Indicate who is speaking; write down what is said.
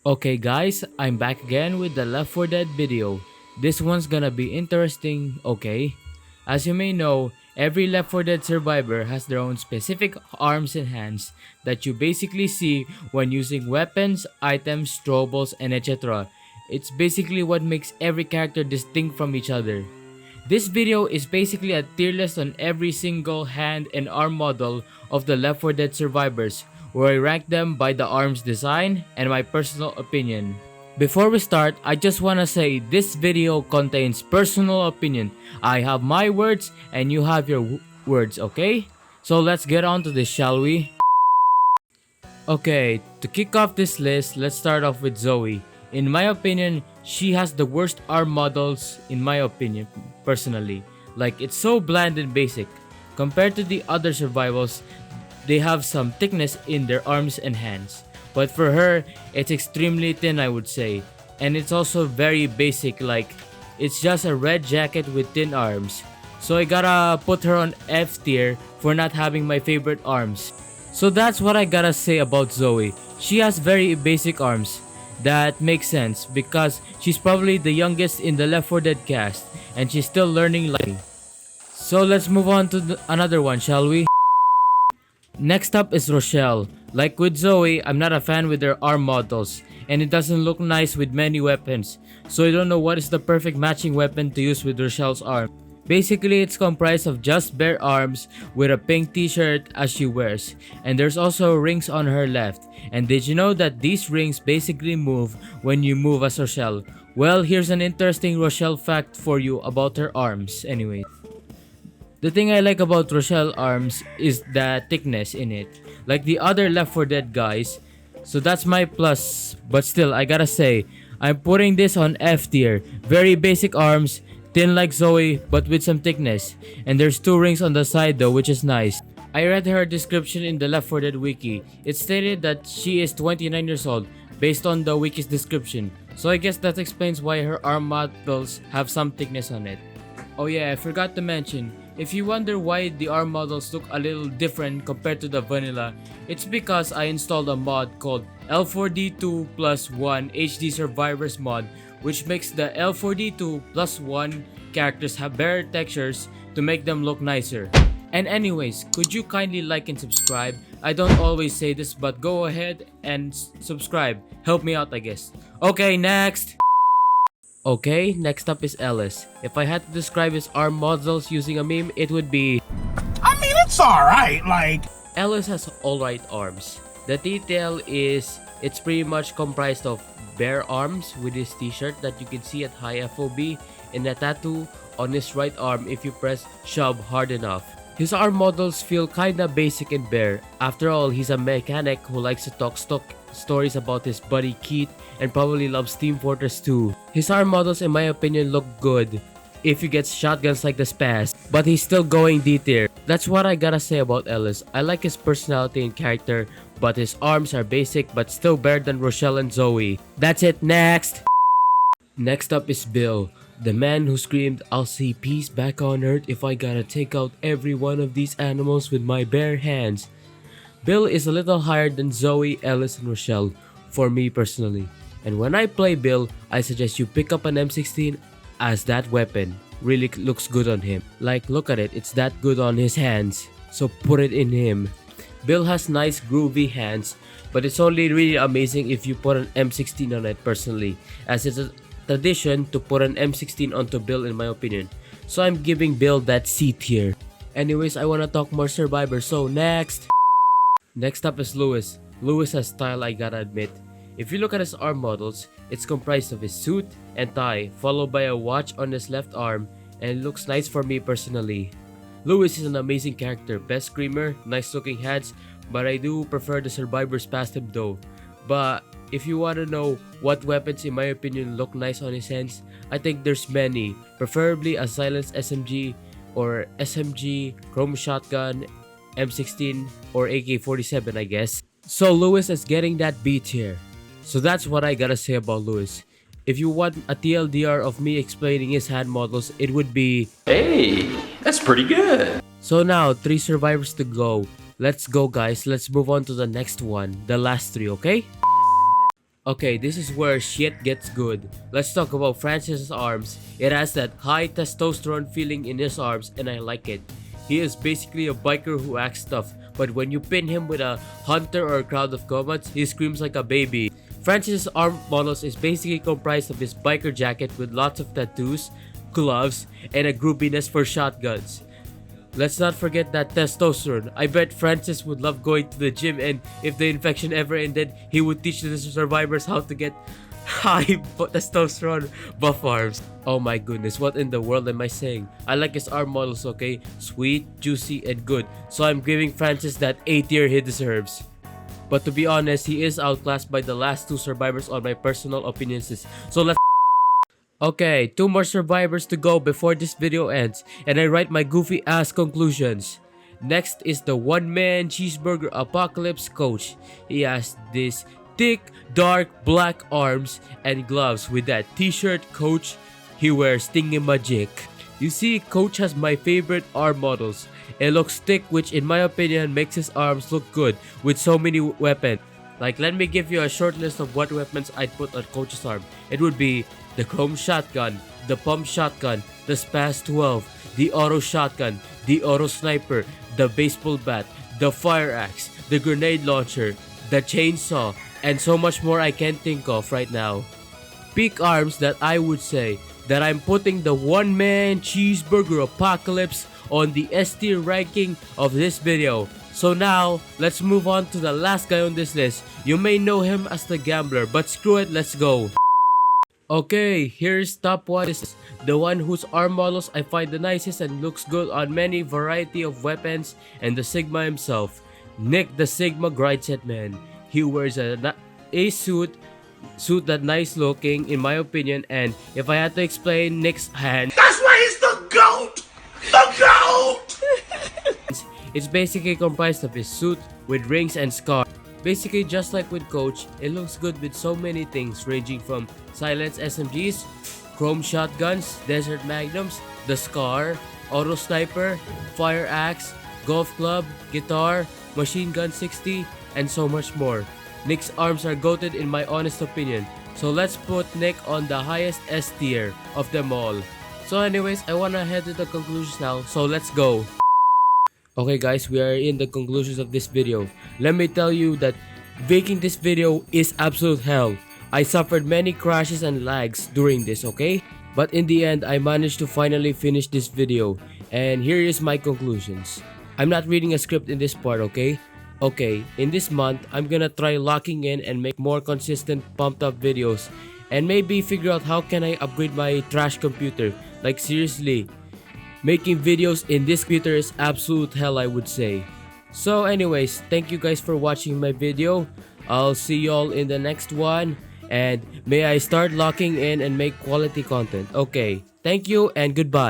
Speaker 1: Okay guys, I'm back again with the Left 4 Dead video. This one's gonna be interesting, okay? As you may know, every Left 4 Dead survivor has their own specific arms and hands that you basically see when using weapons, items, troubles, and etc. It's basically what makes every character distinct from each other. This video is basically a tier list on every single hand and arm model of the Left 4 Dead survivors, where I rank them by the arm's design and my personal opinion. Before we start, I just wanna say this video contains personal opinion. I have my words and you have your words, okay? So let's get on to this, shall we? Okay, to kick off this list, let's start off with Zoey. In my opinion, she has the worst arm models in my opinion, personally. Like, it's so bland and basic. Compared to the other survivals, they have some thickness in their arms and hands. But for her, it's extremely thin, I would say. And it's also very basic, like, it's just a red jacket with thin arms. So I gotta put her on F tier for not having my favorite arms. So that's what I gotta say about Zoey. She has very basic arms. That makes sense because she's probably the youngest in the Left 4 Dead cast and she's still learning life. So let's move on to another one, shall we? Next up is Rochelle. Like with Zoey, I'm not a fan with their arm models and it doesn't look nice with many weapons. So I don't know what is the perfect matching weapon to use with Rochelle's arm. Basically, it's comprised of just bare arms with a pink t-shirt as she wears. And there's also rings on her left. And did you know that these rings basically move when you move as Rochelle? Well, here's an interesting Rochelle fact for you about her arms anyway. The thing I like about Rochelle arms is the thickness in it, like the other Left 4 Dead guys. So that's my plus, but still I gotta say, I'm putting this on F tier. Very basic arms, thin like Zoey but with some thickness, and there's two rings on the side though, which is nice. I read her description in the Left 4 Dead wiki. It stated that she is 29 years old based on the wiki's description. So I guess that explains why her arm models have some thickness on it. Oh yeah, I forgot to mention, if you wonder why the arm models look a little different compared to the vanilla, it's because I installed a mod called L4D2 plus 1 HD Survivors mod, which makes the L4D2 plus 1 characters have better textures to make them look nicer. And anyways, could you kindly like and subscribe? I don't always say this, but go ahead and subscribe. Help me out, I guess. Okay, next! Okay, next up is Ellis. If I had to describe his arm models using a meme, it would be...
Speaker 2: I mean, it's alright, like...
Speaker 1: Ellis has alright arms. The detail is, it's pretty much comprised of bare arms with his t-shirt that you can see at high FOB and a tattoo on his right arm if you press shove hard enough. His arm models feel kinda basic and bare. After all, he's a mechanic who likes to talk stock stories about his buddy Keith and probably loves Team Fortress 2. His arm models in my opinion look good if he gets shotguns like the Spaz, but he's still going D tier. That's what I gotta say about Ellis. I like his personality and character, but his arms are basic but still better than Rochelle and Zoey. That's it, next! Next up is Bill, the man who screamed, "I'll see peace back on Earth if I gotta take out every one of these animals with my bare hands." Bill is a little higher than Zoey, Ellis, and Rochelle for me personally. And when I play Bill, I suggest you pick up an M16 as that weapon. Really looks good on him. Like, look at it, it's that good on his hands. So put it in him. Bill has nice groovy hands, but it's only really amazing if you put an M16 on it personally, as it's a tradition to put an M16 onto Bill in my opinion. So I'm giving Bill that C tier. Anyways, I wanna talk more Survivor, so next! Next up is Lewis. Lewis has style, I gotta admit. If you look at his arm models, it's comprised of his suit and tie, followed by a watch on his left arm, and it looks nice for me personally. Lewis is an amazing character, best screamer, nice looking hands, but I do prefer the survivors past him though. But if you wanna know what weapons in my opinion look nice on his hands, I think there's many, preferably a silenced SMG or SMG, chrome shotgun, M16 or AK-47 I guess. So Lewis is getting that B tier. So that's what I gotta say about Lewis. If you want a TLDR of me explaining his hand models, it would be...
Speaker 3: Hey, that's pretty good.
Speaker 1: So now, 3 survivors to go. Let's go guys, let's move on to the next one. The last 3, okay? Okay, this is where shit gets good. Let's talk about Francis's arms. It has that high testosterone feeling in his arms and I like it. He is basically a biker who acts tough, but when you pin him with a hunter or a crowd of combats, he screams like a baby. Francis's arm models is basically comprised of his biker jacket with lots of tattoos, gloves, and a groupiness for shotguns. Let's not forget that testosterone. I bet Francis would love going to the gym, and if the infection ever ended, he would teach the survivors how to get high testosterone buff arms. Oh my goodness, what in the world am I saying? I like his arm models, okay? Sweet, juicy, and good. So I'm giving Francis that A tier he deserves. But to be honest, he is outclassed by the last two survivors on my personal opinions list. So let's... Okay, 2 more survivors to go before this video ends, and I write my goofy ass conclusions. Next is the one-man cheeseburger apocalypse coach. He has this thick, dark, black arms and gloves with that t-shirt coach he wears thingy-magic. You see, coach has my favorite arm models. It looks thick, which in my opinion makes his arms look good with so many weapons. Like, let me give you a short list of what weapons I'd put on coach's arm. It would be the chrome shotgun, the pump shotgun, the Spaz 12, the auto shotgun, the auto sniper, the baseball bat, the fire axe, the grenade launcher, the chainsaw, and so much more I can't think of right now. Peak arms that I would say that I'm putting the one-man cheeseburger apocalypse on the S tier ranking of this video. So now, let's move on to the last guy on this list. You may know him as the gambler, but screw it, let's go. Okay, here's top 1. Is the one whose arm models I find the nicest and looks good on many variety of weapons, and the Sigma himself, Nick the Sigma Grindset Man. He wears a suit that nice looking in my opinion, and if I had to explain Nick's hand,
Speaker 2: That's why he's the GOAT! The GOAT!
Speaker 1: it's basically comprised of his suit with rings and scars. Basically just like with Coach, it looks good with so many things ranging from silenced SMGs, chrome shotguns, desert magnums, the Scar, auto sniper, fire axe, golf club, guitar, machine gun 60, and so much more. Nick's arms are goated in my honest opinion, so let's put Nick on the highest S tier of them all. So anyways, I wanna head to the conclusions now, so let's go. Okay guys, we are in the conclusions of this video. Let me tell you that making this video is absolute hell. I suffered many crashes and lags during this, okay? But in the end, I managed to finally finish this video. And here is my conclusions. I'm not reading a script in this part, okay? Okay, in this month, I'm gonna try locking in and make more consistent pumped up videos. And maybe figure out how can I upgrade my trash computer. Like seriously. Making videos in this computer is absolute hell, I would say. So anyways, thank you guys for watching my video. I'll see y'all in the next one. And may I start locking in and make quality content. Okay, thank you and goodbye.